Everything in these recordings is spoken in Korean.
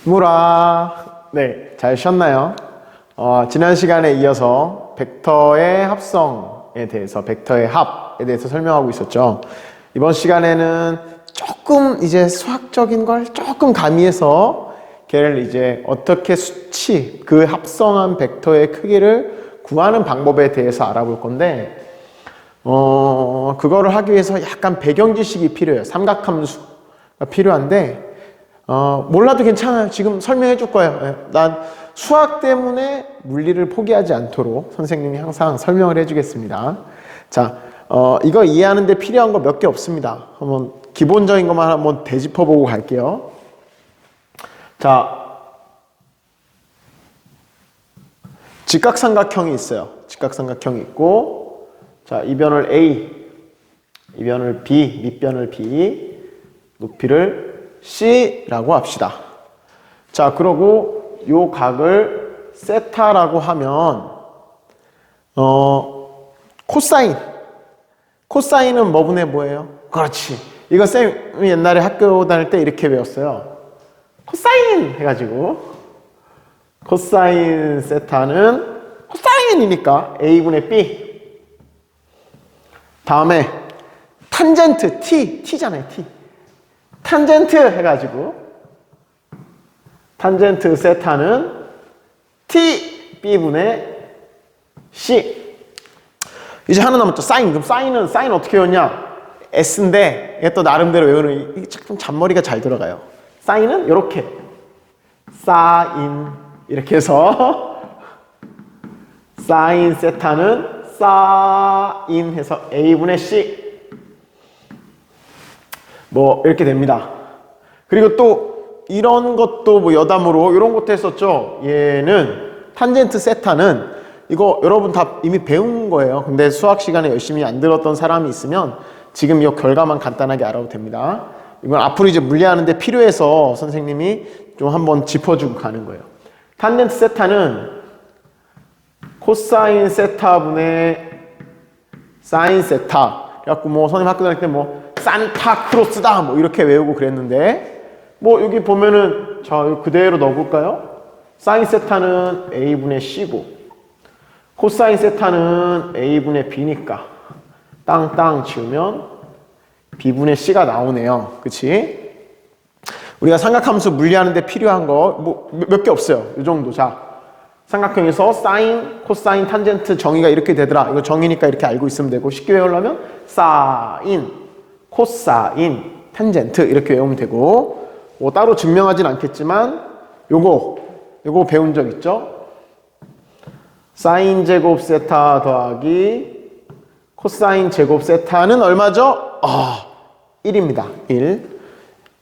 무라. 네, 잘 쉬었나요? 지난 시간에 이어서 벡터의 합성에 대해서, 벡터의 합에 대해서 설명하고 있었죠. 이번 시간에는 조금 이제 수학적인 걸 조금 가미해서 걔를 이제 어떻게 수치, 그 합성한 벡터의 크기를 구하는 방법에 대해서 알아볼 건데, 그거를 하기 위해서 약간 배경 지식이 필요해요. 삼각함수가 필요한데, 몰라도 괜찮아요. 지금 설명해 줄 거예요. 난 수학 때문에 물리를 포기하지 않도록 선생님이 항상 설명을 해 주겠습니다. 자, 이거 이해하는 데 필요한 거 몇 개 없습니다. 한번 기본적인 것만 한번 되짚어 보고 갈게요. 자, 직각삼각형이 있어요. 직각삼각형이 있고, 자, 이변을 A, 이변을 B, 밑변을 B, 높이를 C라고 합시다. 자, 그러고 요 각을 세타라고 하면 코사인. 코사인은 뭐분의 뭐예요? 그렇지. 이거 쌤이 옛날에 학교 다닐 때 이렇게 배웠어요. 코사인 해가지고 코사인 세타는 코사인이니까 A분의 B. 다음에 탄젠트 T잖아요. T. 탄젠트 해가지고 탄젠트 세타는 T B분의 C. 이제 하나 남았죠. 사인. 그럼 사인 어떻게 외웠냐? S인데 얘 또 나름대로 외우는, 이게 좀 잔머리가 잘 들어가요. 사인은 이렇게 사인 이렇게 해서 사인 세타는 사인 해서 A분의 C 뭐 이렇게 됩니다. 그리고 또 이런 것도 뭐 여담으로 이런 것도 했었죠. 얘는 탄젠트 세타는 이거 여러분 다 이미 배운 거예요. 근데 수학 시간에 열심히 안 들었던 사람이 있으면 지금 이 결과만 간단하게 알아도 됩니다. 이건 앞으로 이제 물리하는데 필요해서 선생님이 좀 한번 짚어주고 가는 거예요. 탄젠트 세타는 코사인 세타분의 사인 세타. 그래갖고 뭐 선생님 학교 다닐 때 뭐 산타크로스다 뭐 이렇게 외우고 그랬는데, 뭐 여기 보면은 자 그대로 넣어볼까요? 사인 세타는 A분의 C고 코사인 세타는 A분의 B니까 땅땅 치우면 B분의 C가 나오네요. 그치? 우리가 삼각함수 물리하는데 필요한 거 뭐 몇 개 없어요. 이 정도. 자, 삼각형에서 사인, 코사인, 탄젠트 정의가 이렇게 되더라. 이거 정의니까 이렇게 알고 있으면 되고, 쉽게 외우려면 사인, 코사인, 탄젠트 이렇게 외우면 되고, 뭐 따로 증명하진 않겠지만 요거 배운 적 있죠? 사인 제곱 세타 더하기 코사인 제곱 세타는 얼마죠? 1입니다. 1.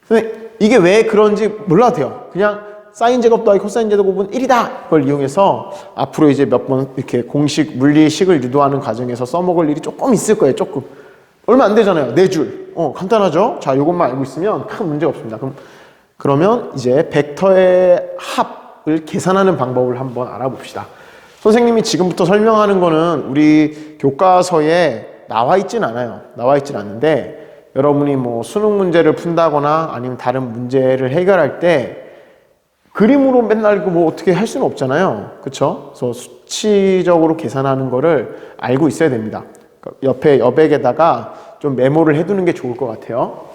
근데 이게 왜 그런지 몰라도 돼요. 그냥 사인 제곱 더하기 코사인 제곱은 1이다. 그걸 이용해서 앞으로 이제 몇 번 이렇게 공식, 물리식을 유도하는 과정에서 써먹을 일이 조금 있을 거예요. 조금. 얼마 안 되잖아요. 4줄. 간단하죠? 자, 요것만 알고 있으면 큰 문제가 없습니다. 그러면 이제 벡터의 합을 계산하는 방법을 한번 알아봅시다. 선생님이 지금부터 설명하는 거는 우리 교과서에 나와 있진 않아요. 나와 있진 않는데, 여러분이 뭐 수능 문제를 푼다거나 아니면 다른 문제를 해결할 때 그림으로 맨날 뭐 어떻게 할 수는 없잖아요. 그쵸? 그래서 수치적으로 계산하는 거를 알고 있어야 됩니다. 옆에 여백에다가 좀 메모를 해두는 게 좋을 것 같아요.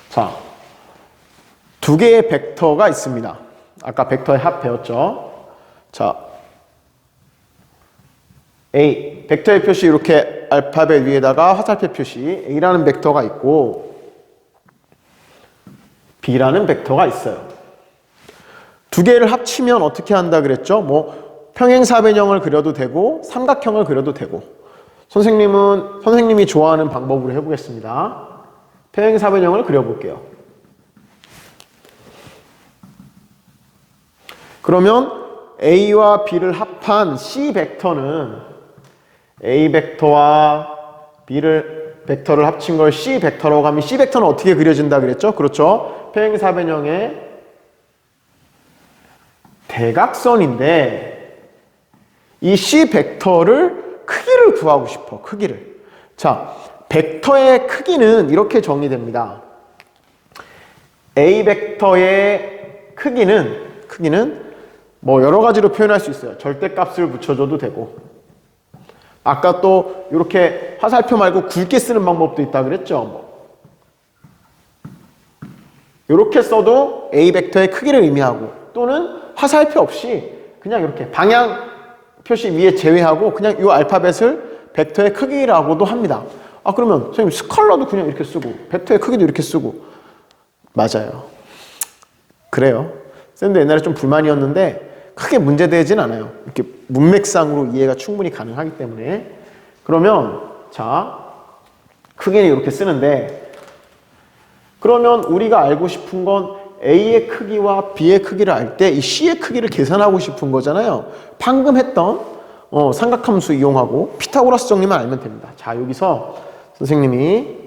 자, 두 개의 벡터가 있습니다. 아까 벡터의 합 배웠죠? 자, A, 벡터의 표시 이렇게 알파벳 위에다가 화살표 표시 A라는 벡터가 있고 B라는 벡터가 있어요. 두 개를 합치면 어떻게 한다 그랬죠? 뭐 평행사변형을 그려도 되고 삼각형을 그려도 되고, 선생님이 좋아하는 방법으로 해보겠습니다. 평행사변형을 그려볼게요. 그러면 A와 B를 합한 C 벡터는 A 벡터와 벡터를 합친 걸 C 벡터라고 하면 C 벡터는 어떻게 그려진다 그랬죠? 그렇죠. 평행사변형의 대각선인데 이 C 벡터를 크기를 구하고 싶어. 크기를. 자, 벡터의 크기는 이렇게 정의됩니다. A 벡터의 크기는 뭐 여러 가지로 표현할 수 있어요. 절대값을 붙여줘도 되고, 아까 또 이렇게 화살표 말고 굵게 쓰는 방법도 있다 그랬죠. 이렇게 써도 A 벡터의 크기를 의미하고, 또는 화살표 없이 그냥 이렇게 방향 표시 위에 제외하고 그냥 이 알파벳을 벡터의 크기라고도 합니다. 아, 그러면 선생님 스칼라도 그냥 이렇게 쓰고 벡터의 크기도 이렇게 쓰고. 맞아요. 그래요. 쌤도 옛날에 좀 불만이었는데 크게 문제되진 않아요. 이렇게 문맥상으로 이해가 충분히 가능하기 때문에. 그러면 자, 크기는 이렇게 쓰는데, 그러면 우리가 알고 싶은 건 A의 크기와 B의 크기를 알 때 이 C의 크기를 계산하고 싶은 거잖아요. 방금 했던 삼각함수 이용하고 피타고라스 정리만 알면 됩니다. 자, 여기서 선생님이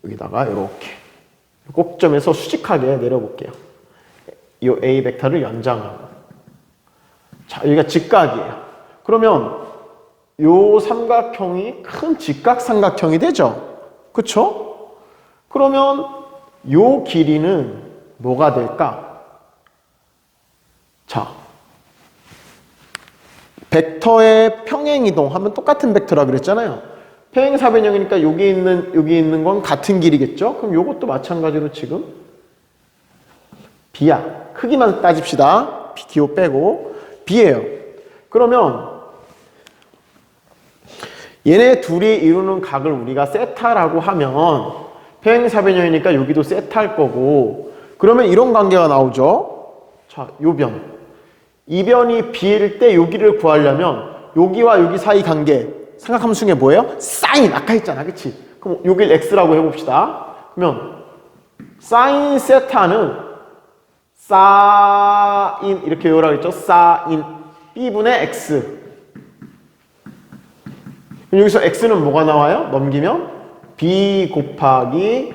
여기다가 이렇게 꼭점에서 수직하게 내려볼게요. 이 A 벡터를 연장하고. 자, 여기가 직각이에요. 그러면 이 삼각형이 큰 직각삼각형이 되죠. 그쵸? 그러면 이 길이는 뭐가 될까? 자, 벡터의 평행이동 하면 똑같은 벡터라 그랬잖아요. 평행사변형이니까 여기 있는 건 같은 길이겠죠? 그럼 이것도 마찬가지로 지금 B야. 크기만 따집시다. B 기호 빼고 B예요. 그러면 얘네 둘이 이루는 각을 우리가 세타라고 하면 평행사변형이니까 여기도 세타일 거고, 그러면 이런 관계가 나오죠. 자, 요 변. 이 변이 B일 때 여기를 구하려면 여기와 여기 사이 관계 삼각함수 중에 뭐예요? 사인. 아까 했잖아. 그치? 그럼 여길 X라고 해봅시다. 그러면 사인 세타는 사인 이렇게 외우라고 했죠. 사인 B분의 X. 그럼 여기서 X는 뭐가 나와요? 넘기면 B 곱하기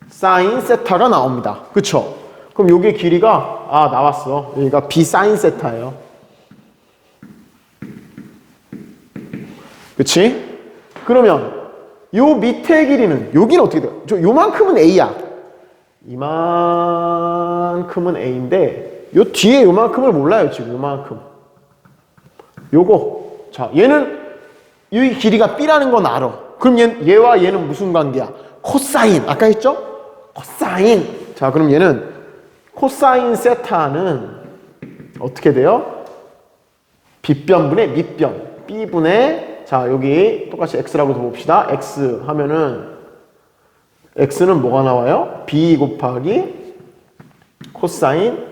사인 세타가 나옵니다. 그쵸? 그럼 여기 길이가 나왔어. 여기가 B 사인 세타예요. 그치? 그러면 요 밑에 길이는, 여기는 어떻게 돼요? 요만큼은 A야. 이만큼은 A인데 요 뒤에 요만큼을 몰라요. 지금 요만큼. 요거. 자, 얘는 이 길이가 B라는 건 알아. 그럼 얘와 얘는 무슨 관계야? 코사인. 아까 했죠? 코사인. 자, 그럼 얘는 코사인 세타는 어떻게 돼요? 빗변분의 밑변. B분의, 자, 여기 똑같이 X라고 둬봅시다. X 하면은 X는 뭐가 나와요? B 곱하기 코사인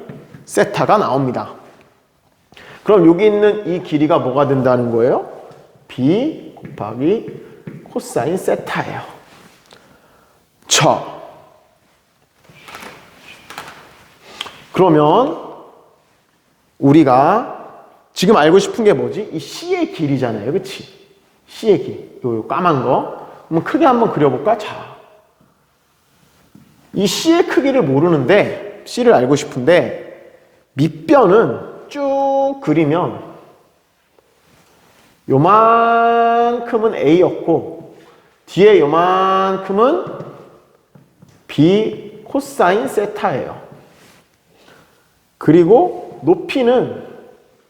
세타가 나옵니다. 그럼 여기 있는 이 길이가 뭐가 된다는 거예요? B 곱하기 코사인 세타예요. 자, 그러면 우리가 지금 알고 싶은 게 뭐지? 이 C의 길이잖아요. 그치? C의 길. 요 까만 거. 그럼 크게 한번 그려볼까? 자, 이 C의 크기를 모르는데 C를 알고 싶은데 밑변은 쭉 그리면 요만큼은 A였고 뒤에 요만큼은 B 코사인 세타예요. 그리고 높이는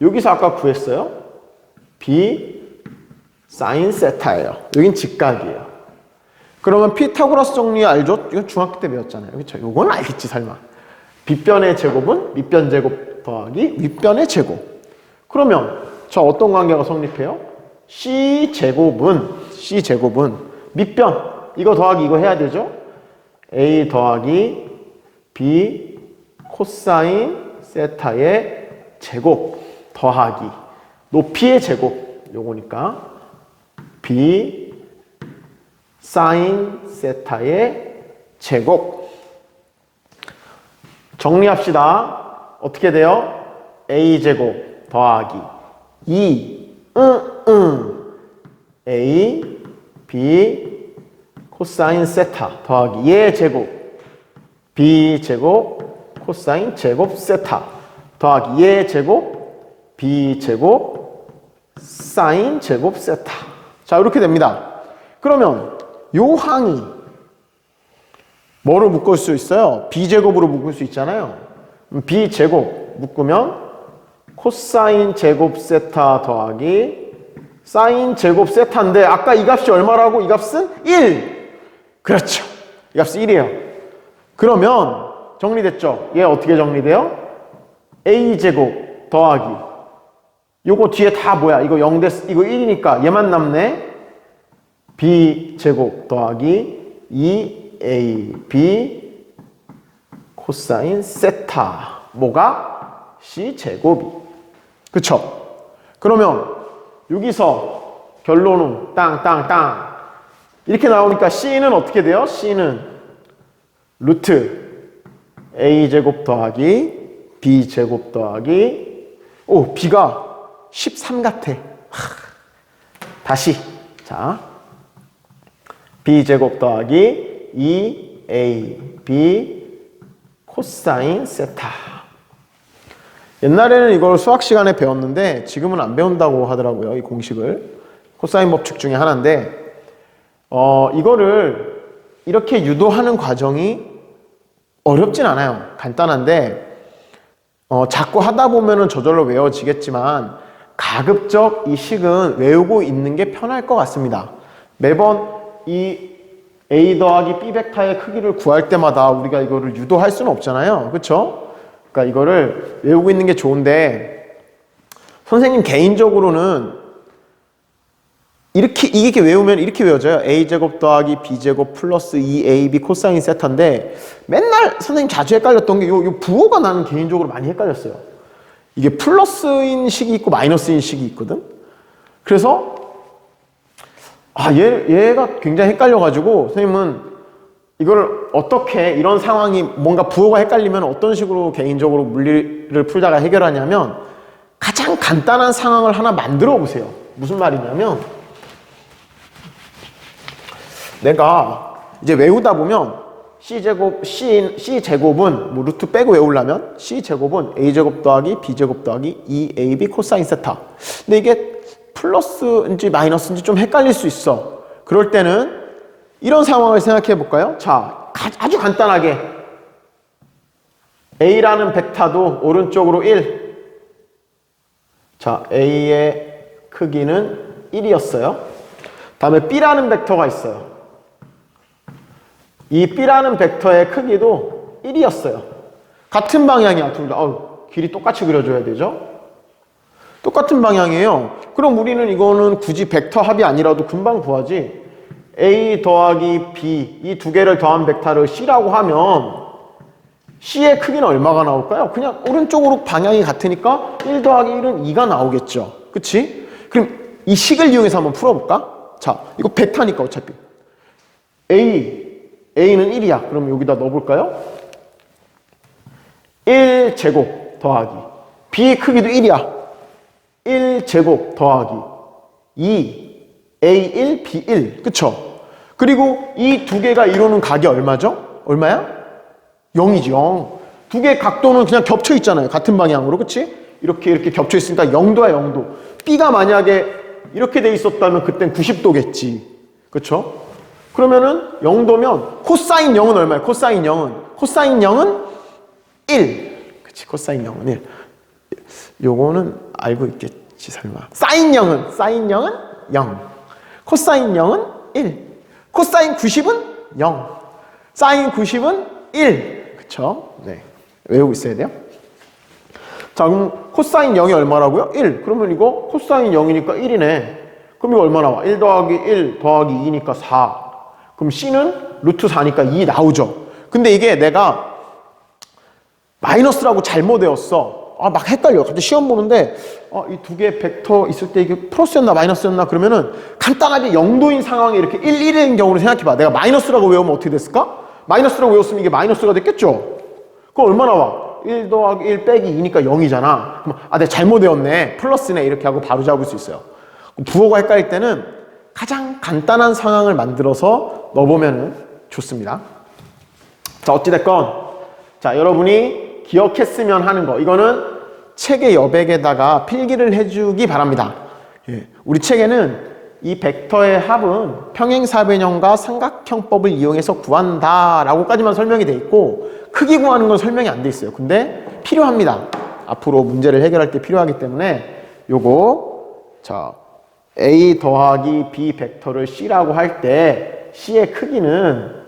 여기서 아까 구했어요. B 사인 세타예요. 여긴 직각이에요. 그러면 피타고라스 정리 알죠? 이건 중학교 때 배웠잖아요. 그렇죠? 요건 알겠지 설마. 빗변의 제곱은 밑변 제곱 더하기 윗변의 제곱. 그러면 저 어떤 관계가 성립해요? C제곱은 밑변 이거 더하기 이거 해야 되죠? A 더하기 B 코사인 세타의 제곱 더하기 높이의 제곱 요거니까 B 사인 세타의 제곱. 정리합시다. 어떻게 돼요? A제곱 더하기 2 A B 코사인 세타 더하기 얘 제곱 B 제곱 코사인 제곱 세타 더하기 얘 제곱 B 제곱 사인 제곱 세타. 자, 이렇게 됩니다. 그러면 요 항이 뭐로 묶을 수 있어요? b제곱으로 묶을 수 있잖아요. b제곱 묶으면 코사인 제곱 세타 더하기 사인 제곱 세타인데 아까 이 값이 얼마라고? 이 값은 1! 그렇죠. 이 값은 1이에요. 그러면 정리됐죠? 얘 어떻게 정리돼요? a제곱 더하기 요거 뒤에 다 뭐야? 이거 0 됐, 이거 1이니까 얘만 남네. b제곱 더하기 2ab 코사인 세타 뭐가? c제곱이. 그쵸? 그러면 여기서 결론은 땅땅땅 이렇게 나오니까 c는 어떻게 돼요? c는 루트 a제곱 더하기 b제곱 더하기 b가 13 같아. 다시 자 b제곱 더하기 2ab 코사인 세타. 옛날에는 이걸 수학 시간에 배웠는데 지금은 안 배운다고 하더라고요. 이 공식을. 코사인 법칙 중에 하나인데 이거를 이렇게 유도하는 과정이 어렵진 않아요. 간단한데 자꾸 하다 보면은 저절로 외워지겠지만 가급적 이 식은 외우고 있는 게 편할 것 같습니다. 매번 이 a 더하기 b 벡터의 크기를 구할 때마다 우리가 이거를 유도할 수는 없잖아요. 그렇죠? 그러니까 이거를 외우고 있는 게 좋은데 선생님 개인적으로는 이렇게 외우면 이렇게 외워져요. a제곱 더하기 b제곱 플러스 2ab 코사인 세타인데 맨날 선생님 자주 헷갈렸던 게 요 부호가 나는 개인적으로 많이 헷갈렸어요. 이게 플러스인 식이 있고 마이너스인 식이 있거든. 그래서 얘가 굉장히 헷갈려가지고 선생님은 이걸 어떻게 이런 상황이 뭔가 부호가 헷갈리면 어떤 식으로 개인적으로 물리를 풀다가 해결하냐면 가장 간단한 상황을 하나 만들어 보세요. 무슨 말이냐면 내가 이제 외우다 보면 C제곱은 뭐 루트 빼고 외우려면 C제곱은 A제곱 더하기 B제곱 더하기 2AB 코사인 세타. 근데 이게 플러스인지 마이너스인지 좀 헷갈릴 수 있어. 그럴 때는 이런 상황을 생각해 볼까요? 자, 아주 간단하게 A라는 벡터도 오른쪽으로 1. 자, A의 크기는 1이었어요. 다음에 B라는 벡터가 있어요. 이 B라는 벡터의 크기도 1이었어요. 같은 방향이야, 둘 다. 길이 똑같이 그려줘야 되죠? 똑같은 방향이에요. 그럼 우리는 이거는 굳이 벡터 합이 아니라도 금방 구하지. A 더하기 B, 이 두 개를 더한 벡터를 C라고 하면 C의 크기는 얼마가 나올까요? 그냥 오른쪽으로 방향이 같으니까 1 더하기 1은 2가 나오겠죠. 그치? 그럼 이 식을 이용해서 한번 풀어볼까? 자, 이거 벡터니까 어차피. A는 1이야. 그럼 여기다 넣어볼까요? 1제곱 더하기 B 크기도 1이야. 1제곱 더하기 2 A1 B1 그쵸? 그리고 이 두 개가 이루는 각이 얼마죠? 얼마야? 0이지 0. 두 개의 각도는 그냥 겹쳐 있잖아요. 같은 방향으로 그치? 이렇게 겹쳐 있으니까 0도야 0도. B가 만약에 이렇게 돼 있었다면 그땐 90도겠지. 그쵸? 그러면은 0도면 코사인 0은 얼마야? 코사인 0은 1. 그치? 코사인 0은 1. 요거는 알고 있겠지 설마. 사인 0은 0. 코사인 0은 1. 코사인 90은 0. 사인 90은 1. 그쵸? 네. 외우고 있어야 돼요. 자, 그럼 코사인 0이 얼마라고요? 1. 그러면 이거 코사인 0이니까 1이네. 그럼 이거 얼마 나와? 1 더하기 1 더하기 2니까 4. 그럼 C는 루트 4니까 2 나오죠. 근데 이게 내가 마이너스라고 잘못 외웠어. 막 헷갈려. 갑자기 시험 보는데 이 두 개 벡터 있을 때 이게 플러스였나 마이너스였나 그러면은 간단하게 0도인 상황에 이렇게 1, 1인 경우를 생각해봐. 내가 마이너스라고 외우면 어떻게 됐을까? 마이너스라고 외웠으면 이게 마이너스가 됐겠죠? 그럼 얼마 나와? 1 더하기 1 빼기 2니까 0이잖아. 그럼 내가 잘못 외웠네. 플러스네. 이렇게 하고 바로 잡을 수 있어요. 부호가 헷갈릴 때는 가장 간단한 상황을 만들어서 넣어보면 좋습니다. 자, 어찌됐건 자, 여러분이 기억했으면 하는 거 이거는 책의 여백에다가 필기를 해주기 바랍니다. 예, 우리 책에는 이 벡터의 합은 평행사변형과 삼각형법을 이용해서 구한다 라고까지만 설명이 돼 있고 크기 구하는 건 설명이 안 돼 있어요. 근데 필요합니다. 앞으로 문제를 해결할 때 필요하기 때문에 요거 자 A 더하기 B 벡터를 C라고 할 때 C의 크기는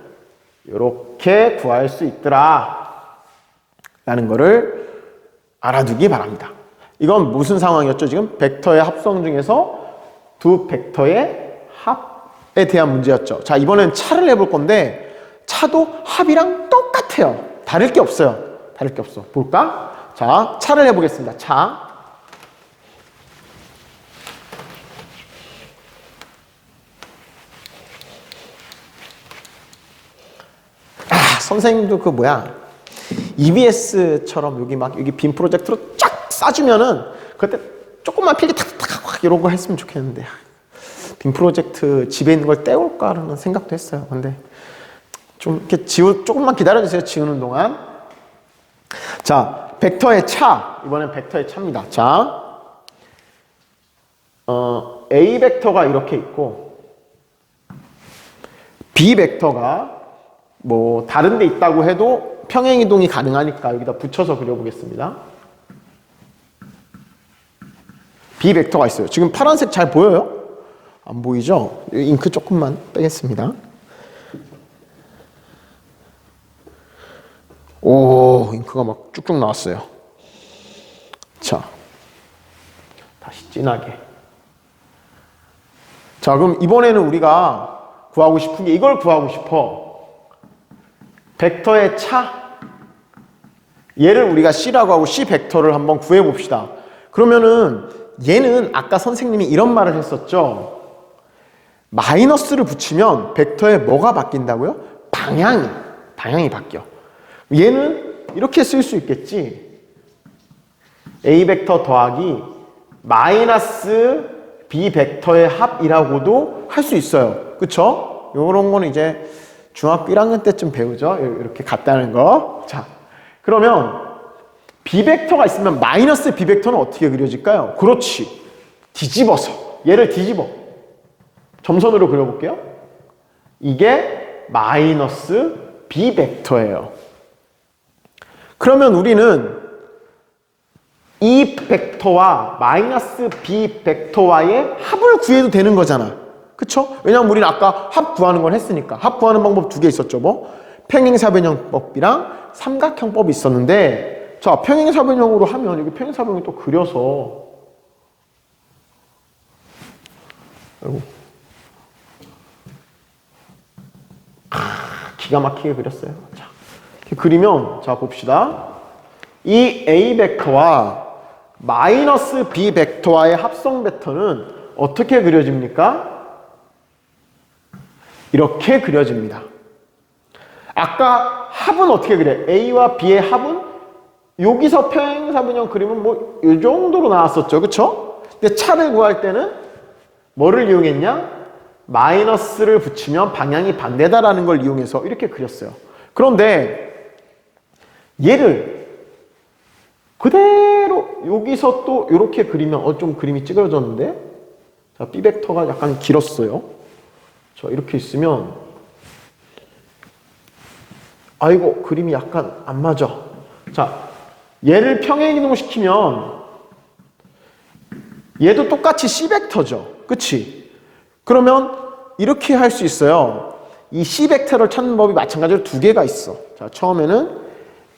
이렇게 구할 수 있더라 라는 거를 알아두기 바랍니다. 이건 무슨 상황이었죠? 지금 벡터의 합성 중에서 두 벡터의 합에 대한 문제였죠. 자, 이번엔 차를 해볼 건데 차도 합이랑 똑같아요. 다를 게 없어요. 다를 게 없어. 볼까? 자, 차를 해보겠습니다. 차. 선생님도 그 뭐야 EBS처럼 여기 빔 프로젝트로 쫙 쏴주면은 그때 조금만 필기 탁탁탁 이런 거 했으면 좋겠는데 빔 프로젝트 집에 있는 걸 떼올까라는 생각도 했어요. 근데 좀 이렇게 조금만 기다려주세요. 지우는 동안. 자, 벡터의 차. 이번엔 벡터의 차입니다. 자, A 벡터가 이렇게 있고 B 벡터가 뭐 다른 데 있다고 해도 평행 이동이 가능하니까 여기다 붙여서 그려보겠습니다. B 벡터가 있어요. 지금 파란색 잘 보여요? 안 보이죠? 잉크 조금만 빼겠습니다. 오, 잉크가 막 쭉쭉 나왔어요. 자, 다시 진하게. 자, 그럼 이번에는 우리가 구하고 싶은 게 이걸 구하고 싶어. 벡터의 차. 얘를 우리가 C라고 하고 C 벡터를 한번 구해봅시다. 그러면은 얘는 아까 선생님이 이런 말을 했었죠. 마이너스를 붙이면 벡터에 뭐가 바뀐다고요? 방향이 바뀌어. 얘는 이렇게 쓸 수 있겠지. A 벡터 더하기 마이너스 B 벡터의 합이라고도 할 수 있어요. 그쵸? 요런 거는 이제 중학교 1학년 때쯤 배우죠. 이렇게 같다는 거. 자, 그러면 B 벡터가 있으면 마이너스 B 벡터는 어떻게 그려질까요? 그렇지. 뒤집어서. 얘를 뒤집어. 점선으로 그려볼게요. 이게 마이너스 B 벡터예요. 그러면 우리는 이 벡터와 마이너스 B 벡터와의 합을 구해도 되는 거잖아. 그쵸? 왜냐면 우리는 아까 합 구하는 걸 했으니까. 합 구하는 방법 두 개 있었죠. 뭐? 평행사변형법이랑 삼각형법이 있었는데 자, 평행사변형으로 하면 여기 평행사변형이 또 그려서 아이고. 기가 막히게 그렸어요. 자, 이렇게 그리면 자 봅시다. 이 A 벡터와 마이너스 B 벡터와의 합성 벡터는 어떻게 그려집니까? 이렇게 그려집니다. 아까 합은 어떻게 그래? A와 B의 합은 여기서 평행사변형 그리면 뭐 이 정도로 나왔었죠. 그쵸? 근데 차를 구할 때는 뭐를 이용했냐? 마이너스를 붙이면 방향이 반대다라는 걸 이용해서 이렇게 그렸어요. 그런데 얘를 그대로 여기서 또 이렇게 그리면 좀 그림이 찌그러졌는데 자, B 벡터가 약간 길었어요. 자, 이렇게 있으면 아이고 그림이 약간 안 맞아. 자, 얘를 평행 이동시키면 얘도 똑같이 C 벡터죠. 그치? 그러면 이렇게 할 수 있어요. 이 C 벡터를 찾는 법이 마찬가지로 두 개가 있어. 자, 처음에는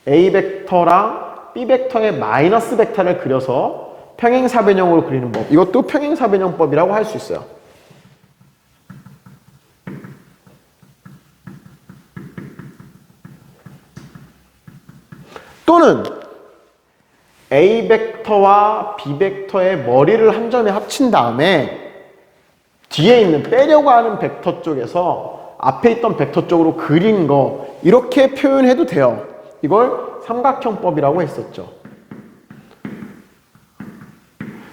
A 벡터랑 B 벡터의 마이너스 벡터를 그려서 평행사변형으로 그리는 법. 이것도 평행사변형법이라고 할 수 있어요. 또는 A 벡터와 B 벡터의 머리를 한 점에 합친 다음에 뒤에 있는 빼려고 하는 벡터 쪽에서 앞에 있던 벡터 쪽으로 그린 거 이렇게 표현해도 돼요. 이걸 삼각형법이라고 했었죠.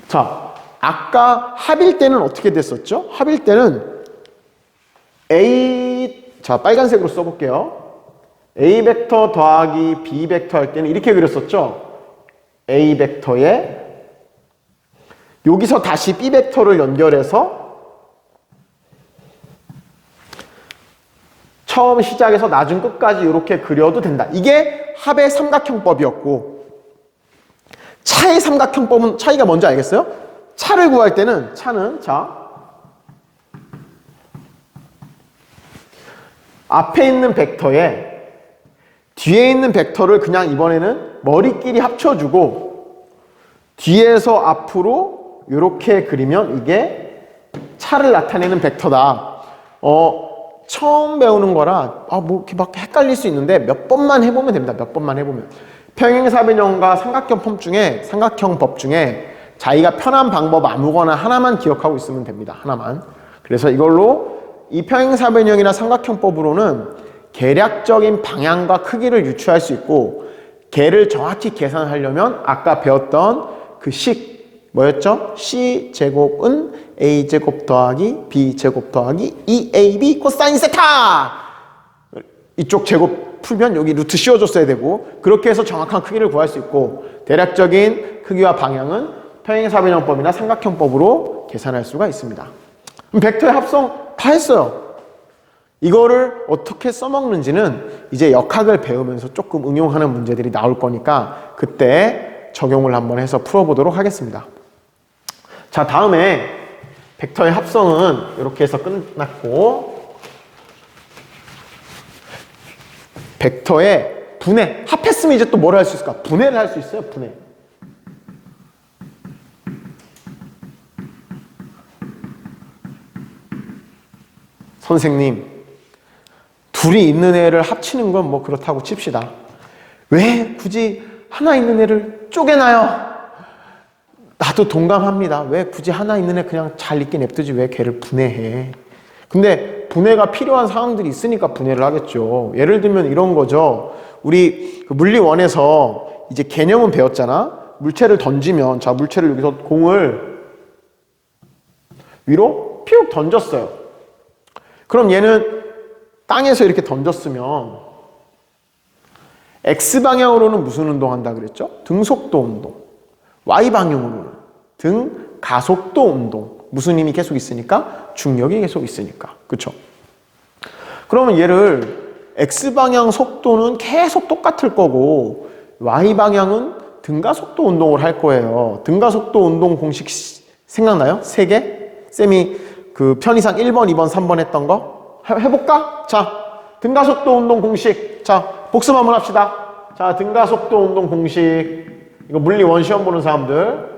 자, 아까 합일 때는 어떻게 됐었죠? 합일 때는 자, 빨간색으로 써볼게요. A 벡터 더하기 B 벡터 할 때는 이렇게 그렸었죠. A 벡터에 여기서 다시 B 벡터를 연결해서 처음 시작해서 나중 끝까지 이렇게 그려도 된다. 이게 합의 삼각형법이었고, 차의 삼각형법은 차이가 뭔지 알겠어요? 차를 구할 때는 차는 앞에 있는 벡터에 뒤에 있는 벡터를 그냥 이번에는 머리끼리 합쳐주고 뒤에서 앞으로 이렇게 그리면 이게 차를 나타내는 벡터다. 처음 배우는 거라 뭐 이렇게 막 헷갈릴 수 있는데 몇 번만 해보면 됩니다. 몇 번만 해보면. 평행사변형과 삼각형법 중에 자기가 편한 방법 아무거나 하나만 기억하고 있으면 됩니다. 하나만. 그래서 이걸로 이 평행사변형이나 삼각형법으로는 계략적인 방향과 크기를 유추할 수 있고, 걔를 정확히 계산하려면 아까 배웠던 그 식 뭐였죠? C제곱은 A제곱 더하기 B제곱 더하기 2AB 코사인 세타! 이쪽 제곱 풀면 여기 루트 씌워줬어야 되고, 그렇게 해서 정확한 크기를 구할 수 있고, 대략적인 크기와 방향은 평행사변형법이나 삼각형법으로 계산할 수가 있습니다. 그럼 벡터의 합성 다 했어요. 이거를 어떻게 써먹는지는 이제 역학을 배우면서 조금 응용하는 문제들이 나올 거니까 그때 적용을 한번 해서 풀어보도록 하겠습니다. 자, 다음에 벡터의 합성은 이렇게 해서 끝났고, 벡터의 분해, 합했으면 이제 또 뭘 할 수 있을까? 분해를 할 수 있어요, 분해. 선생님, 둘이 있는 애를 합치는 건 뭐 그렇다고 칩시다. 왜 굳이 하나 있는 애를 쪼개나요? 나도 동감합니다. 왜 굳이 하나 있는 애 그냥 잘 있게 냅두지 왜 걔를 분해해? 근데 분해가 필요한 상황들이 있으니까 분해를 하겠죠. 예를 들면 이런 거죠. 우리 물리1에서 이제 개념은 배웠잖아. 물체를 던지면, 자, 물체를 여기서 공을 위로 피욱 던졌어요. 그럼 얘는 땅에서 이렇게 던졌으면 X방향으로는 무슨 운동한다 그랬죠? 등속도 운동. Y방향으로는 등가속도 운동. 무슨 힘이 계속 있으니까? 중력이 계속 있으니까. 그쵸? 그러면 얘를 X방향 속도는 계속 똑같을 거고 Y방향은 등가속도 운동을 할 거예요. 등가속도 운동 공식 생각나요? 3개? 쌤이 그 편의상 1번, 2번, 3번 했던 거? 해볼까? 자, 등가속도 운동 공식. 자, 복습 한번 합시다. 자, 등가속도 운동 공식. 이거 물리1 시험 보는 사람들.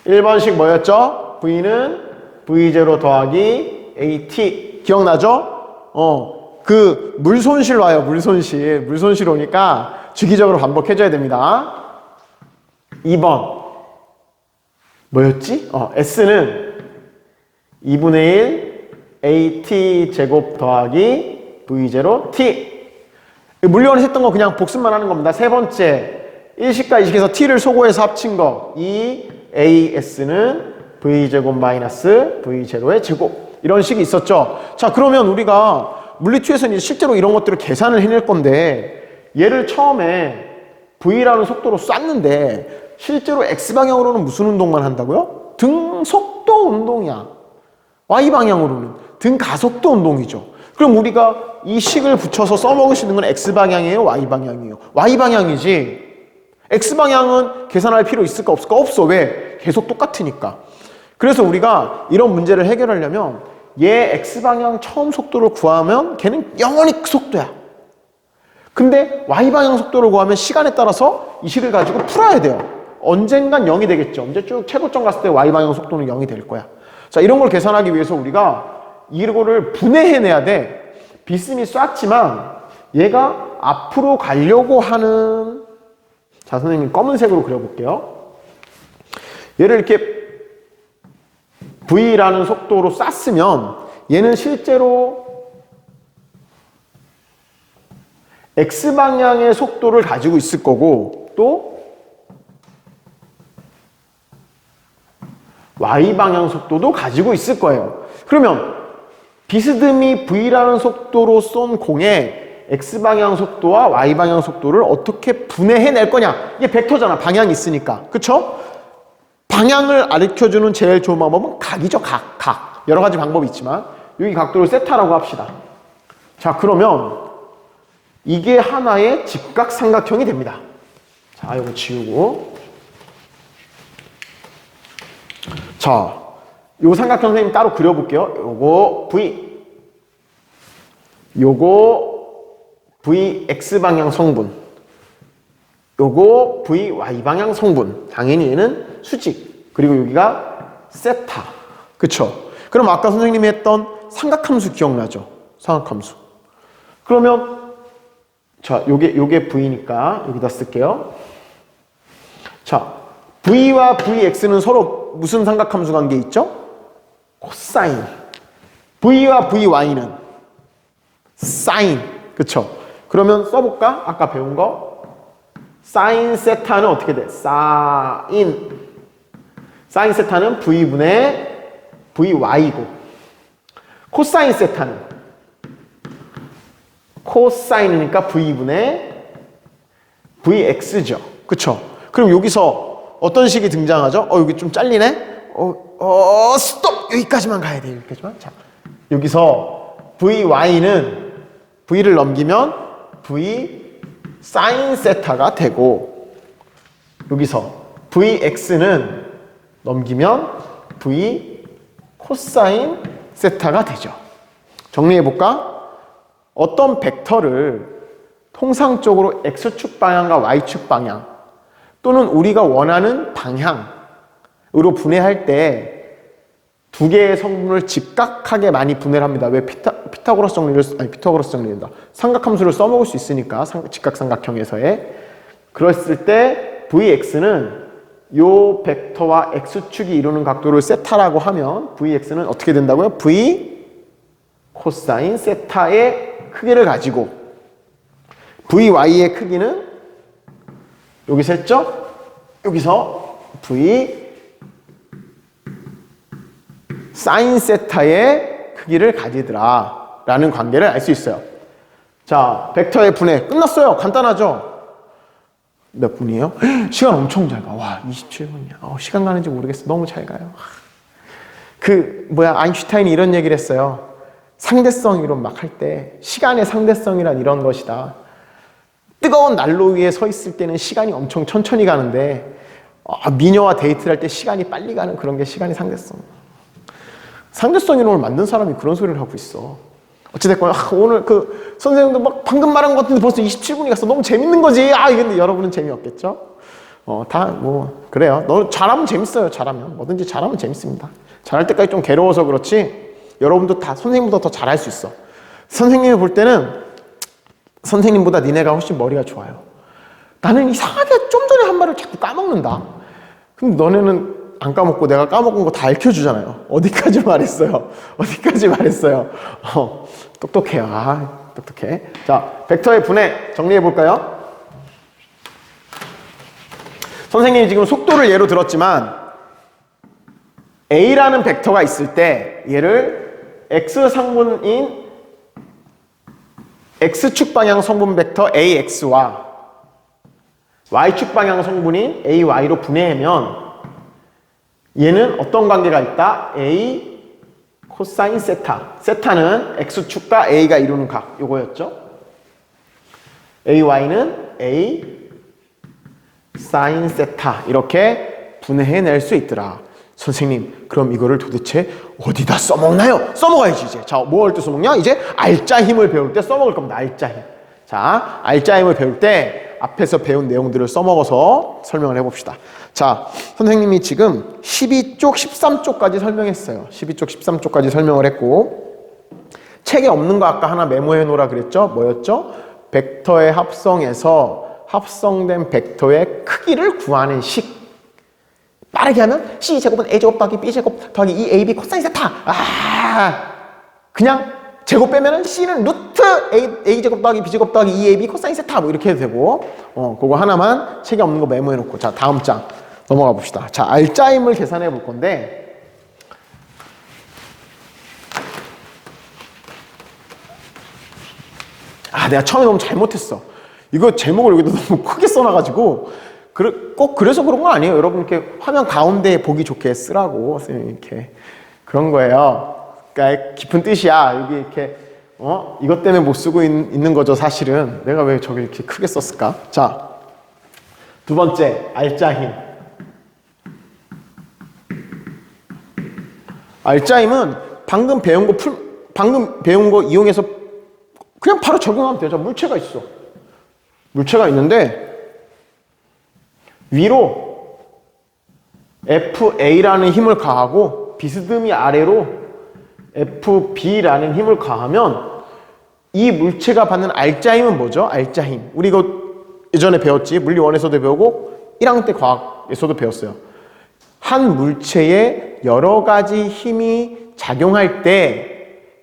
1번식 뭐였죠? V는 V0 더하기 AT. 기억나죠? 그 물손실 와요, 물손실. 물손실 오니까 주기적으로 반복해줘야 됩니다. 2번. 뭐였지? S는 2분의 1 AT 제곱 더하기 V0 T. 물리원에서 했던 거 그냥 복습만 하는 겁니다. 세 번째, 1식과 2식에서 T를 소거해서 합친 거. 이 AS는 V제곱 마이너스 V0의 제곱. 이런 식이 있었죠. 자, 그러면 우리가 물리2에서는 실제로 이런 것들을 계산을 해낼 건데, 얘를 처음에 V라는 속도로 쐈는데 실제로 X방향으로는 무슨 운동만 한다고요? 등속도 운동이야. Y방향으로는 등가속도 운동이죠. 그럼 우리가 이 식을 붙여서 써먹을 수 있는 건 X방향이에요? Y방향이에요? Y방향이지. X방향은 계산할 필요 있을까 없을까? 없어. 왜? 계속 똑같으니까. 그래서 우리가 이런 문제를 해결하려면 얘 X방향 처음 속도를 구하면 걔는 영원히 그 속도야. 근데 Y방향 속도를 구하면 시간에 따라서 이 식을 가지고 풀어야 돼요. 언젠간 0이 되겠죠. 언제 쭉 최고점 갔을 때 Y방향 속도는 0이 될 거야. 자, 이런 걸 계산하기 위해서 우리가 이거를 분해해내야 돼. 비스듬히 쐈지만 얘가 앞으로 가려고 하는, 자, 선생님 검은색으로 그려볼게요. 얘를 이렇게 V라는 속도로 쐈으면 얘는 실제로 X방향의 속도를 가지고 있을 거고 또 Y방향 속도도 가지고 있을 거예요. 그러면 비스듬히 V라는 속도로 쏜 공의 X방향 속도와 Y방향 속도를 어떻게 분해해낼 거냐. 이게 벡터잖아. 방향이 있으니까. 그쵸? 방향을 가르쳐주는 제일 좋은 방법은 각이죠. 각. 여러 가지 방법이 있지만 여기 각도를 세타라고 합시다. 자, 그러면 이게 하나의 직각삼각형이 됩니다. 자, 이거 지우고. 자, 요 삼각형 선생님 따로 그려볼게요. 요거 V. 요거 V X방향 성분. 요거 V Y방향 성분. 당연히 얘는 수직. 그리고 여기가 세타. 그쵸? 그럼 아까 선생님이 했던 삼각함수 기억나죠? 삼각함수. 그러면 자, 요게 V니까 여기다 쓸게요. 자, V와 VX는 서로 무슨 삼각함수 관계 있죠? 코사인. V와 VY는 사인. 그쵸? 그러면 써볼까? 아까 배운 거. 사인 세타는 어떻게 돼? 사인. 사인 세타는 V분의 VY고. 코사인 세타는 코사인이니까 V분의 VX죠. 그쵸? 그럼 여기서 어떤 식이 등장하죠? 여기 좀 잘리네? 스톱! 여기까지만 가야 돼. 여기까지만. 자, 여기서 VY는 V를 넘기면 V 사인 세타가 되고, 여기서 VX는 넘기면 V 코사인 세타가 되죠. 정리해볼까? 어떤 벡터를 통상적으로 X축 방향과 Y축 방향 또는 우리가 원하는 방향으로 분해할 때 두 개의 성분을 직각하게 많이 분해를 합니다. 왜? 피타고라스 정리된다. 삼각함수를 써먹을 수 있으니까, 직각삼각형에서의. 그랬을 때 VX는 요 벡터와 X축이 이루는 각도를 세타라고 하면 VX는 어떻게 된다고요? V 코사인 세타의 크기를 가지고 VY의 크기는 여기서 했죠? 여기서 V 사인 세타의 크기를 가지더라 라는 관계를 알 수 있어요. 자, 벡터의 분해 끝났어요. 간단하죠? 몇 분이에요? 시간 엄청 잘 가. 와, 27분이야. 시간 가는지 모르겠어. 너무 잘 가요. 아인슈타인이 이런 얘기를 했어요. 상대성 이론 막 할 때 시간의 상대성이란 이런 것이다. 뜨거운 난로 위에 서 있을 때는 시간이 엄청 천천히 가는데 미녀와 데이트를 할 때 시간이 빨리 가는 그런 게 시간의 상대성. 상대성 이론을 만든 사람이 그런 소리를 하고 있어. 어찌됐건 오늘 선생님도 막 방금 말한 것 같은데 벌써 27분이 갔어. 너무 재밌는 거지. 근데 여러분은 재미없겠죠? 그래요. 너 잘하면 재밌어요. 잘하면 뭐든지 잘하면 재밌습니다. 잘할 때까지 좀 괴로워서 그렇지 여러분도 다 선생님보다 더 잘할 수 있어. 선생님이 볼 때는 선생님보다 니네가 훨씬 머리가 좋아요. 나는 이상하게 좀 전에 한 말을 자꾸 까먹는다. 근데 너네는 안 까먹고 내가 까먹은 거 다 읽혀주잖아요. 어디까지 말했어요? 똑똑해요. 똑똑해. 자, 벡터의 분해 정리해볼까요? 선생님이 지금 속도를 예로 들었지만 A라는 벡터가 있을 때 얘를 X상분인 X축 방향 성분 벡터 AX와 Y축 방향 성분인 AY로 분해하면 얘는 어떤 관계가 있다? A 코사인 세타. 세타는 X축과 A가 이루는 각. 요거였죠? AY는 A 사인 세타. 이렇게 분해해낼 수 있더라. 선생님, 그럼 이거를 도대체 어디다 써먹나요? 써먹어야지, 이제. 자, 뭐 할 때 써먹냐? 이제 알짜 힘을 배울 때 써먹을 겁니다. 알짜 힘. 자, 알짜 힘을 배울 때 앞에서 배운 내용들을 써먹어서 설명을 해봅시다. 자, 선생님이 지금 12쪽, 13쪽까지 설명했어요. 12쪽, 13쪽까지 설명을 했고 책에 없는 거 아까 하나 메모해 놓으라 그랬죠? 뭐였죠? 벡터의 합성에서 합성된 벡터의 크기를 구하는 식. 빠르게 하면 C제곱은 A제곱 더하기 B제곱 더하기 2AB 코사인 세타. 그냥 제곱 빼면은 C는 루트 A제곱 더하기 B제곱 더하기 2AB 코사인 세타. 뭐 이렇게 해도 되고 그거 하나만 책에 없는 거 메모해 놓고. 자, 다음 장 넘어가 봅시다. 자, 알짜힘을 계산해 볼 건데 내가 처음에 너무 잘못했어. 이거 제목을 여기다 너무 크게 써놔가지고 꼭 그래서 그런 건 아니에요. 여러분 이렇게 화면 가운데에 보기 좋게 쓰라고 선생님 이렇게 그런 거예요. 그러니까 깊은 뜻이야. 여기 이렇게 이것 때문에 못 쓰고 있는 거죠, 사실은. 내가 왜 저기 이렇게 크게 썼을까? 자, 두 번째, 알짜 힘. 알짜 힘은 방금 배운 거 이용해서 그냥 바로 적용하면 돼요. 자, 물체가 있어. 물체가 있는데 위로 FA라는 힘을 가하고 비스듬히 아래로 FB라는 힘을 가하면 이 물체가 받는 알짜 힘은 뭐죠? 알짜 힘. 우리 이거 예전에 배웠지. 물리 1에서도 배우고 1학년 때 과학에서도 배웠어요. 한 물체에 여러 가지 힘이 작용할 때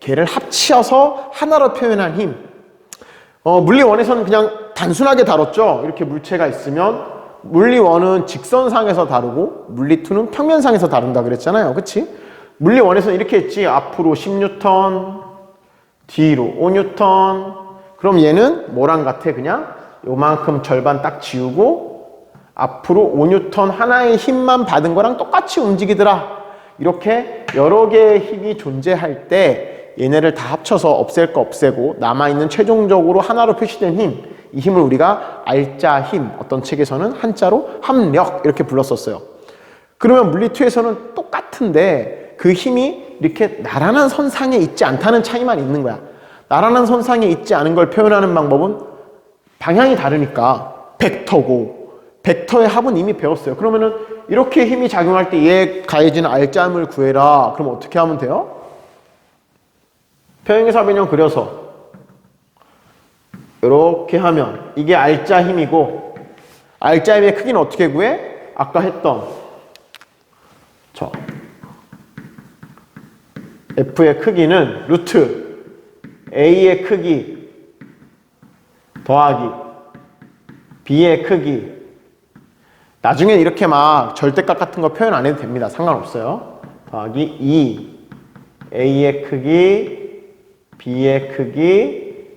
걔를 합치어서 하나로 표현한 힘. 물리 1에서는 그냥 단순하게 다뤘죠. 이렇게 물체가 있으면 물리 1은 직선상에서 다루고 물리 2는 평면상에서 다룬다 그랬잖아요. 그치? 물리 1에서는 이렇게 했지. 앞으로 10뉴턴, 뒤로 5뉴턴. 그럼 얘는 뭐랑 같아? 그냥 요만큼 절반 딱 지우고 앞으로 5뉴턴 하나의 힘만 받은 거랑 똑같이 움직이더라. 이렇게 여러 개의 힘이 존재할 때 얘네를 다 합쳐서 없앨 거 없애고 남아있는 최종적으로 하나로 표시된 힘, 이 힘을 우리가 알짜 힘, 어떤 책에서는 한자로 합력 이렇게 불렀었어요. 그러면 물리2에서는 똑같은데 그 힘이 이렇게 나란한 선상에 있지 않다는 차이만 있는 거야. 나란한 선상에 있지 않은 걸 표현하는 방법은 방향이 다르니까 벡터고, 벡터의 합은 이미 배웠어요. 그러면은 이렇게 힘이 작용할 때 얘 가해지는 알짜함을 구해라. 그럼 어떻게 하면 돼요? 평행사변형 그려서 이렇게 하면 이게 알짜 힘이고, 알짜 힘의 크기는 어떻게 구해? 아까 했던 저 F의 크기는 루트 A의 크기 더하기 B의 크기. 나중엔 이렇게 막 절대값 같은 거 표현 안 해도 됩니다. 상관없어요. 더하기 2 A의 크기 B의 크기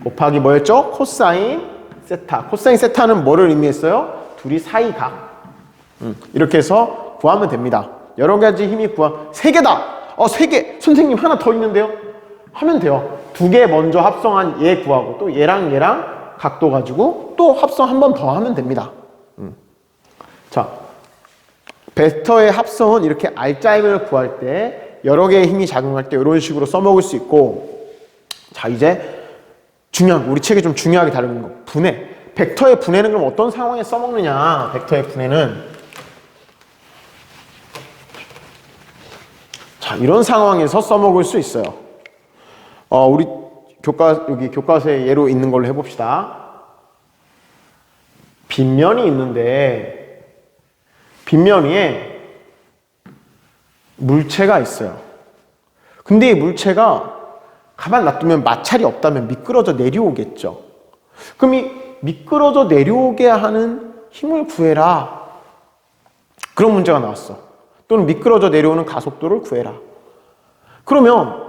곱하기 뭐였죠? 코사인 세타. 코사인 세타는 뭐를 의미했어요? 둘이 사이각. 이렇게 해서 구하면 됩니다. 여러 가지 힘이 세 개다. 세 개. 선생님 하나 더 있는데요? 하면 돼요. 두 개 먼저 합성한 얘 구하고 또 얘랑 얘랑 각도 가지고 또 합성 한 번 더 하면 됩니다. 자, 벡터의 합성은 이렇게 알짜 힘을 구할 때 여러 개의 힘이 작용할 때 이런 식으로 써먹을 수 있고, 자 이제 중요한 우리 책이 좀 중요하게 다루는 거 분해. 벡터의 분해는 그럼 어떤 상황에 써먹느냐? 벡터의 분해는 자 이런 상황에서 써먹을 수 있어요. 우리 여기 교과서에 예로 있는 걸로 해봅시다. 빗면이 있는데 빗면 위에 물체가 있어요. 근데 이 물체가 가만 놔두면 마찰이 없다면 미끄러져 내려오겠죠. 그럼 이 미끄러져 내려오게 하는 힘을 구해라. 그런 문제가 나왔어. 또는 미끄러져 내려오는 가속도를 구해라. 그러면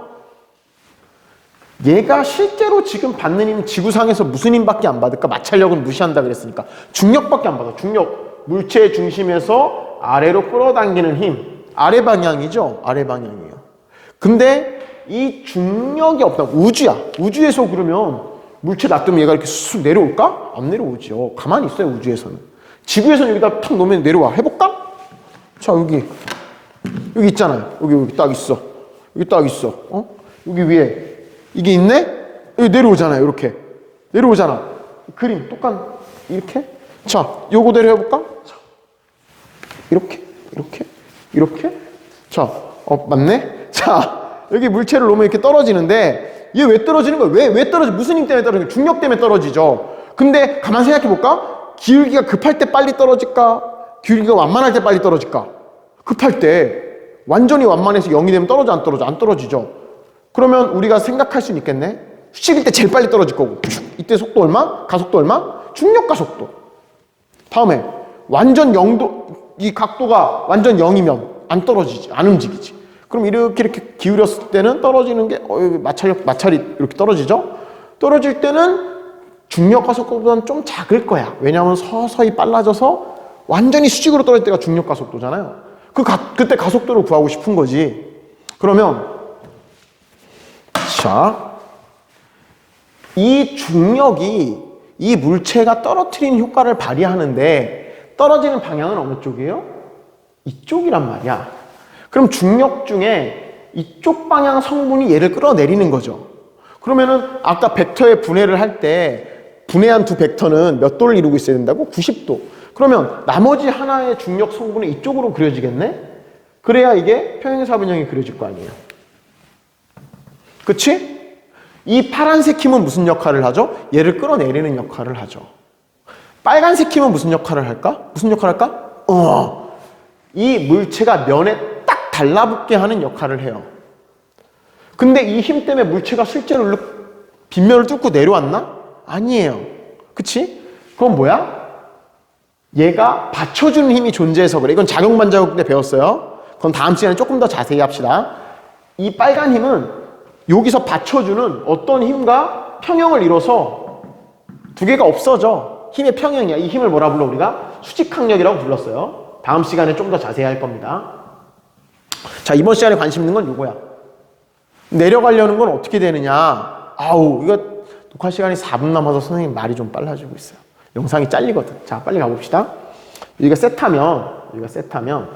얘가 실제로 지금 받는 힘 지구상에서 무슨 힘밖에 안 받을까? 마찰력은 무시한다 그랬으니까 중력밖에 안 받아. 중력. 물체의 중심에서 아래로 끌어당기는 힘. 아래 방향이죠? 아래 방향이에요. 근데 이 중력이 없다. 우주야. 우주에서 그러면 물체 놔두면 얘가 이렇게 쑥 내려올까? 안 내려오죠. 가만히 있어요, 우주에서는. 지구에서는 여기다 탁 놓으면 내려와. 해볼까? 자, 여기 있잖아요. 여기 딱 있어. 여기 딱 있어. 여기 위에. 이게 있네? 여기 내려오잖아요, 이렇게. 내려오잖아. 그림, 이렇게. 자, 요거대로 해볼까? 자, 이렇게. 자, 맞네? 자, 여기 물체를 놓으면 이렇게 떨어지는데, 얘 왜 떨어지는 거야? 왜 떨어지? 무슨 힘 때문에 떨어지는 거야? 중력 때문에 떨어지죠. 근데 가만 생각해볼까? 기울기가 급할 때 빨리 떨어질까? 기울기가 완만할 때 빨리 떨어질까? 급할 때. 완전히 완만해서 0이 되면 떨어져, 안 떨어져? 안 떨어지죠. 그러면 우리가 생각할 수는 있겠네? 수직일 때 제일 빨리 떨어질 거고. 이때 속도 얼마? 가속도 얼마? 중력 가속도. 다음에 완전 0도, 이 각도가 완전 0이면 안 떨어지지, 안 움직이지. 그럼 이렇게 기울였을 때는 떨어지는 게 마찰이 이렇게 떨어지죠? 떨어질 때는 중력 가속도보다는 좀 작을 거야. 왜냐하면 서서히 빨라져서 완전히 수직으로 떨어질 때가 중력 가속도잖아요. 그때 가속도를 구하고 싶은 거지. 그러면 자, 이 중력이 이 물체가 떨어뜨리는 효과를 발휘하는데 떨어지는 방향은 어느 쪽이에요? 이쪽이란 말이야. 그럼 중력 중에 이쪽 방향 성분이 얘를 끌어내리는 거죠. 그러면은 아까 벡터의 분해를 할 때 분해한 두 벡터는 몇 도를 이루고 있어야 된다고? 90도. 그러면 나머지 하나의 중력 성분이 이쪽으로 그려지겠네? 그래야 이게 평행사분형이 그려질 거 아니에요. 그치? 이 파란색 힘은 무슨 역할을 하죠? 얘를 끌어내리는 역할을 하죠. 빨간색 힘은 무슨 역할을 할까? 무슨 역할을 할까? 이 물체가 면에 딱 달라붙게 하는 역할을 해요. 근데 이 힘 때문에 물체가 실제로 빗면을 뚫고 내려왔나? 아니에요. 그치? 그건 뭐야? 얘가 받쳐주는 힘이 존재해서 그래. 이건 작용반작용 때 배웠어요. 그건 다음 시간에 조금 더 자세히 합시다. 이 빨간 힘은 여기서 받쳐주는 어떤 힘과 평형을 이뤄서 두 개가 없어져. 힘의 평형이야. 이 힘을 뭐라 불러? 우리가 수직항력이라고 불렀어요. 다음 시간에 좀 더 자세히 할 겁니다. 자, 이번 시간에 관심 있는 건 이거야. 내려가려는 건 어떻게 되느냐. 아우, 이거 녹화 시간이 4분 남아서 선생님 말이 좀 빨라지고 있어요. 영상이 잘리거든. 자, 빨리 가봅시다. 여기가 세타면,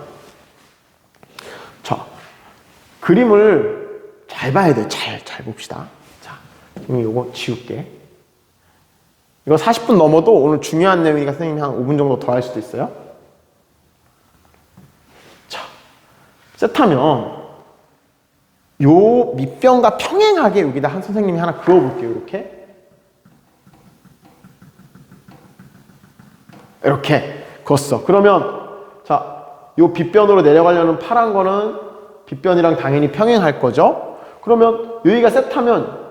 자, 그림을 잘 봐야 돼. 잘 봅시다. 자, 이거 지울게. 이거 40분 넘어도 오늘 중요한 내용이니까 선생님이 한 5분 정도 더 할 수도 있어요. 자, 세타면, 요 밑변과 평행하게 여기다 한 선생님이 하나 그어볼게요. 이렇게 그었어. 그러면 자, 요 빗변으로 내려가려는 파란 거는 빗변이랑 당연히 평행할 거죠. 그러면 여기가 세타면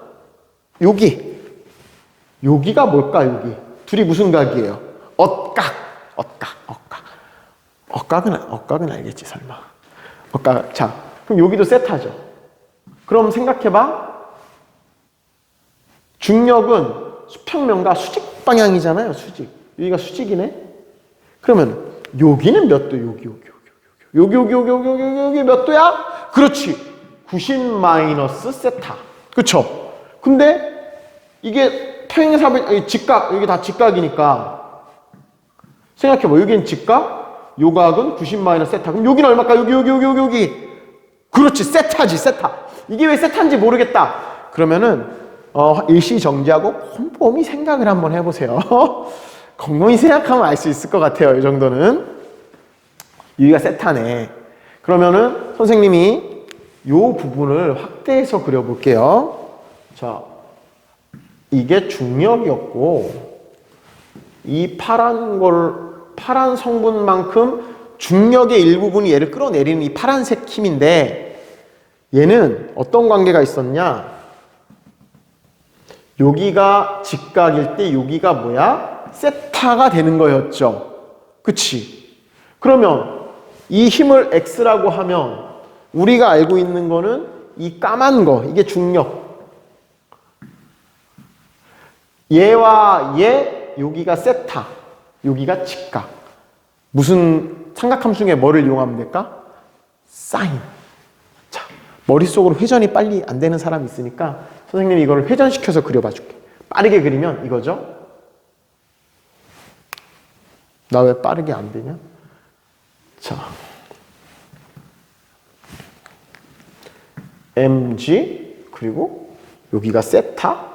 여기가 뭘까? 여기 둘이 무슨 각이에요? 억각은 알겠지 설마. 억각. 자, 그럼 여기도 세타죠. 그럼 생각해봐. 중력은 수평면과 수직 방향이잖아요. 수직. 여기가 수직이네. 그러면 여기는 몇 도? 여기 몇 도야? 그렇지. 90 마이너스 세타. 그쵸? 근데 이게 평행사분 직각, 여기 다 직각이니까 생각해봐. 여기는 직각, 요 각은 90 마이너스 세타. 그럼 여기는 얼마일까? 여기. 그렇지. 세타지, 세타. 이게 왜 세타인지 모르겠다. 그러면은 일시정지하고 곰곰이 생각을 한번 해보세요. 곰곰이 생각하면 알 수 있을 것 같아요. 이 정도는. 여기가 세타네. 그러면은 선생님이 요 부분을 확대해서 그려볼게요. 자, 이게 중력이었고 이 파란 성분만큼 중력의 일부분이 얘를 끌어내리는 이 파란색 힘인데 얘는 어떤 관계가 있었냐? 여기가 직각일 때 여기가 뭐야? 세타가 되는 거였죠. 그치? 그러면 이 힘을 X라고 하면 우리가 알고 있는 거는 이 까만 거, 이게 중력. 얘와 얘, 여기가 세타, 여기가 직각. 무슨 삼각함수 중에 뭐를 이용하면 될까? 사인. 자, 머릿속으로 회전이 빨리 안 되는 사람이 있으니까 선생님이 이거를 회전시켜서 그려봐 줄게. 빠르게 그리면 이거죠? 나 왜 빠르게 안 되냐? 자, mg 그리고 여기가 세타,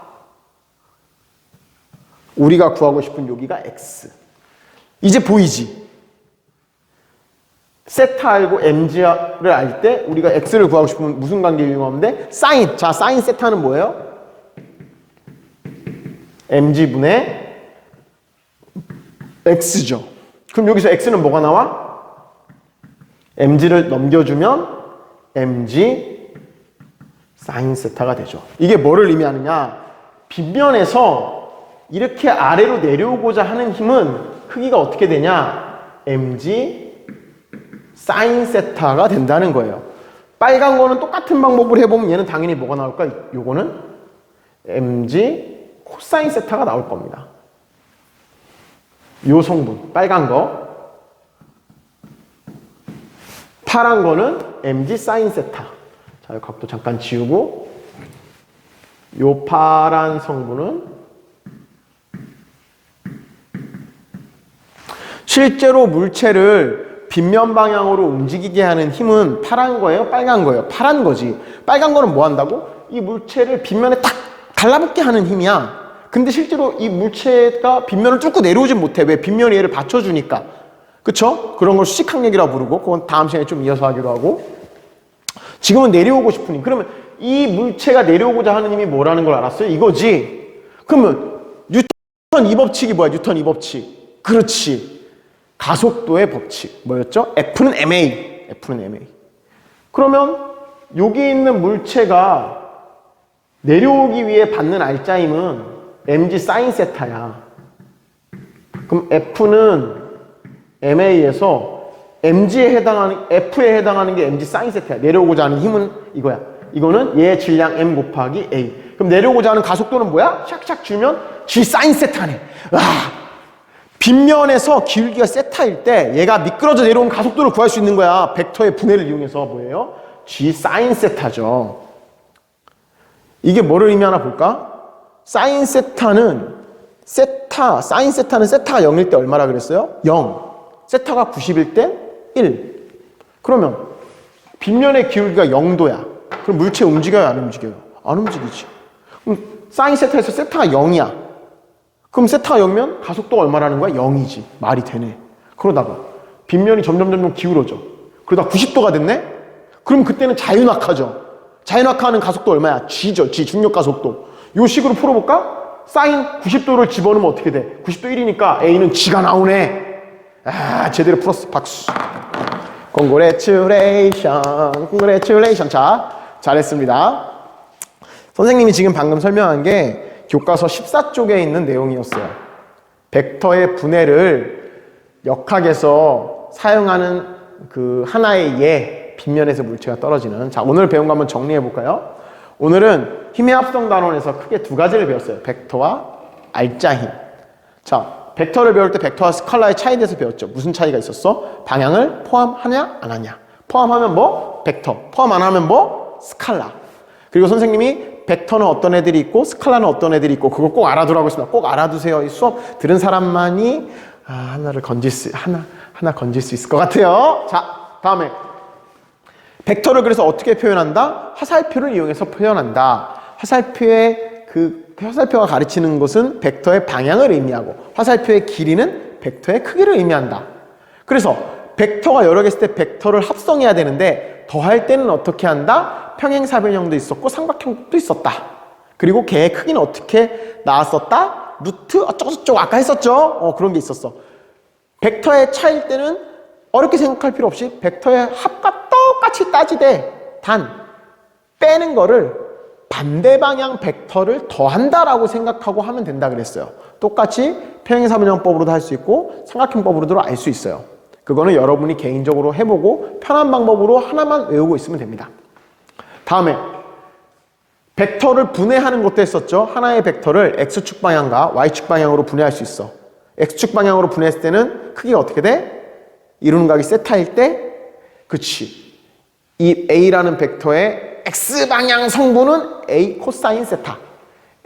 우리가 구하고 싶은 여기가 x. 이제 보이지? 세타 알고 mg를 알 때 우리가 x를 구하고 싶으면 무슨 관계를 이용하면 돼? 사인. 자, 사인 세타는 뭐예요? mg분의 x죠. 그럼 여기서 x는 뭐가 나와? mg를 넘겨주면 mg 사인 세타가 되죠. 이게 뭐를 의미하느냐? 빗면에서 이렇게 아래로 내려오고자 하는 힘은 크기가 어떻게 되냐? mg 사인 세타가 된다는 거예요. 빨간 거는 똑같은 방법을 해보면 얘는 당연히 뭐가 나올까? 요거는 mg 코사인 세타가 나올 겁니다. 요 성분, 빨간 거. 파란 거는 mg 사인 세타. 자, 이 각도 잠깐 지우고 요 파란 성분은 실제로 물체를 빗면 방향으로 움직이게 하는 힘은 파란 거예요? 빨간 거예요? 파란 거지. 빨간 거는 뭐 한다고? 이 물체를 빗면에 딱 달라붙게 하는 힘이야. 근데 실제로 이 물체가 빗면을 뚫고 내려오진 못해. 왜? 빗면이 얘를 받쳐주니까. 그쵸? 그런 걸 수직항력이라고 부르고, 그건 다음 시간에 좀 이어서 하기로 하고. 지금은 내려오고 싶은 힘. 그러면 이 물체가 내려오고자 하는 힘이 뭐라는 걸 알았어요? 이거지. 그러면 뉴턴 이 법칙이 뭐야? 뉴턴 이 법칙. 그렇지. 가속도의 법칙. 뭐였죠? F는 ma. F는 ma. 그러면 여기 있는 물체가 내려오기 위해 받는 알짜힘은 mg 사인 세타야. 그럼 F는 ma에서 mg에 해당하는, F에 해당하는 게 mg 사인 세타야. 내려오고자 하는 힘은 이거야. 이거는 얘의 질량 m 곱하기 a. 그럼 내려오고자 하는 가속도는 뭐야? 샥샥 주면 g 사인 세타네. 와, 빗면에서 기울기가 세타일 때 얘가 미끄러져 내려온 가속도를 구할 수 있는 거야. 벡터의 분해를 이용해서 뭐예요? g 사인 세타죠. 이게 뭐를 의미하나 볼까? 사인 세타는 세타가 0일 때 얼마라 그랬어요? 0. 세타가 90일 때 1. 그러면 빗면의 기울기가 0도야. 그럼 물체 움직여요? 안 움직여요? 안 움직이지. 그럼 사인 세타에서 세타가 0이야. 그럼 세타가 0면 가속도가 얼마라는 거야? 0이지. 말이 되네. 그러다가 빗면이 점점 기울어져. 그러다 90도가 됐네? 그럼 그때는 자유낙하죠. 자유낙하하는 가속도 얼마야? G죠. G, 중력 가속도. 요 식으로 풀어볼까? 사인 90도를 집어넣으면 어떻게 돼? 90도 1이니까 A는 G가 나오네. 아, 제대로 풀었어. 박수. Congratulation. 자, 잘했습니다. 선생님이 지금 방금 설명한 게 교과서 14쪽에 있는 내용이었어요. 벡터의 분해를 역학에서 사용하는 그 하나의 예, 빗면에서 물체가 떨어지는. 자, 오늘 배운 거 한번 정리해 볼까요? 오늘은 힘의 합성 단원에서 크게 두 가지를 배웠어요. 벡터와 알짜힘. 자, 벡터를 배울 때 벡터와 스칼라의 차이에 대해서 배웠죠. 무슨 차이가 있었어? 방향을 포함하냐 안 하냐. 포함하면 뭐? 벡터. 포함 안 하면 뭐? 스칼라. 그리고 선생님이 벡터는 어떤 애들이 있고 스칼라는 어떤 애들이 있고 그거 꼭 알아두라고 했습니다. 꼭 알아두세요. 이 수업 들은 사람만이 하나 건질 수 있을 것 같아요. 자, 다음에 벡터를 그래서 어떻게 표현한다? 화살표를 이용해서 표현한다. 화살표가 가르치는 것은 벡터의 방향을 의미하고 화살표의 길이는 벡터의 크기를 의미한다. 그래서 벡터가 여러 개 있을 때 벡터를 합성해야 되는데 더할 때는 어떻게 한다? 평행사변형도 있었고 삼각형도 있었다. 그리고 걔의 크기는 어떻게 나왔었다? 루트 어쩌고저쩌고 아까 했었죠? 그런 게 있었어. 벡터의 차일 때는 어렵게 생각할 필요 없이 벡터의 합과 똑같이 따지되 단 빼는 거를 반대 방향 벡터를 더한다라고 생각하고 하면 된다 그랬어요. 똑같이 평행사변형법으로도 할 수 있고 삼각형법으로도 알 수 있어요. 그거는 여러분이 개인적으로 해보고 편한 방법으로 하나만 외우고 있으면 됩니다. 다음에 벡터를 분해하는 것도 했었죠. 하나의 벡터를 X축 방향과 Y축 방향으로 분해할 수 있어. X축 방향으로 분해했을 때는 크기가 어떻게 돼? 이루는 각이 세타일 때 그치. 이 A라는 벡터의 X방향 성분은 A 코사인 세타.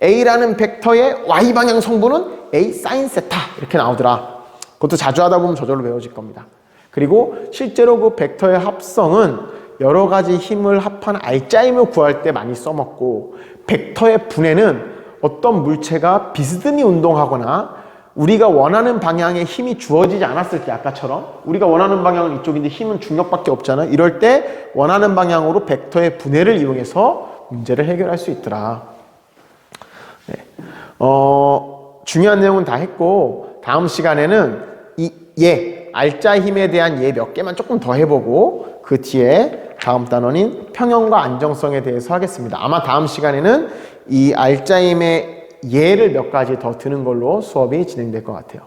A라는 벡터의 Y방향 성분은 A 사인 세타. 이렇게 나오더라. 그것도 자주 하다 보면 저절로 외워질 겁니다. 그리고 실제로 그 벡터의 합성은 여러 가지 힘을 합한 알짜힘을 구할 때 많이 써먹고 벡터의 분해는 어떤 물체가 비스듬히 운동하거나 우리가 원하는 방향에 힘이 주어지지 않았을 때 아까처럼 우리가 원하는 방향은 이쪽인데 힘은 중력밖에 없잖아. 이럴 때 원하는 방향으로 벡터의 분해를 이용해서 문제를 해결할 수 있더라. 네. 중요한 내용은 다 했고 다음 시간에는 알짜힘에 대한 예 몇 개만 조금 더 해보고 그 뒤에 다음 단원인 평형과 안정성에 대해서 하겠습니다. 아마 다음 시간에는 이 알짜힘의 예를 몇 가지 더 드는 걸로 수업이 진행될 것 같아요.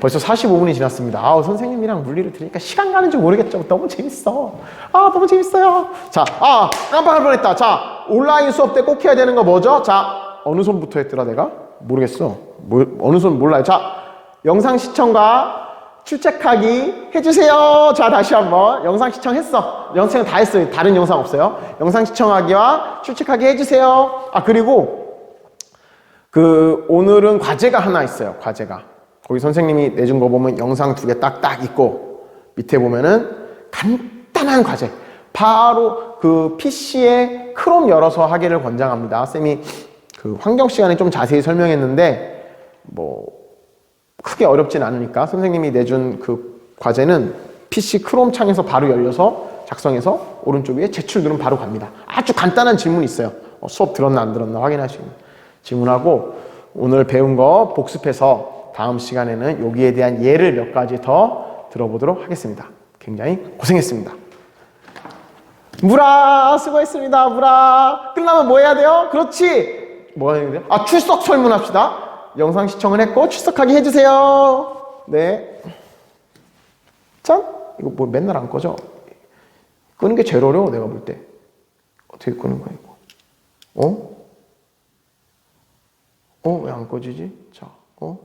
벌써 45분이 지났습니다. 선생님이랑 물리를 들으니까 시간 가는 줄 모르겠죠. 너무 재밌어. 너무 재밌어요. 자, 깜빡할 뻔했다. 자, 온라인 수업 때 꼭 해야 되는 거 뭐죠? 자, 어느 손부터 했더라 내가? 모르겠어. 어느 손 몰라요. 자, 영상 시청과 출첵하기 해주세요. 자, 다시 한번 영상 시청했어. 영상 다 했어요. 다른 영상 없어요. 영상 시청하기와 출첵하기 해주세요. 그리고 오늘은 과제가 하나 있어요. 과제가. 거기 선생님이 내준 거 보면 영상 2개 딱딱 있고 밑에 보면은 간단한 과제. 바로 PC에 크롬 열어서 하기를 권장합니다. 쌤이 환경 시간에 좀 자세히 설명했는데 뭐 크게 어렵진 않으니까 선생님이 내준 과제는 PC 크롬 창에서 바로 열려서 작성해서 오른쪽 위에 제출 누르면 바로 갑니다. 아주 간단한 질문이 있어요. 수업 들었나 안 들었나 확인할 수 있는 질문하고 오늘 배운 거 복습해서 다음 시간에는 여기에 대한 예를 몇 가지 더 들어보도록 하겠습니다. 굉장히 고생했습니다. 무라 수고했습니다. 무라 끝나면 뭐 해야 돼요? 그렇지. 뭐 해야 돼요? 출석 설문합시다. 영상 시청을 했고 출석하게 해주세요. 네. 짠. 이거 뭐 맨날 안 꺼져? 끄는 게 제일 어려워 내가 볼 때. 어떻게 끄는 거야 이거? 왜 안 꺼지지? 자, 어?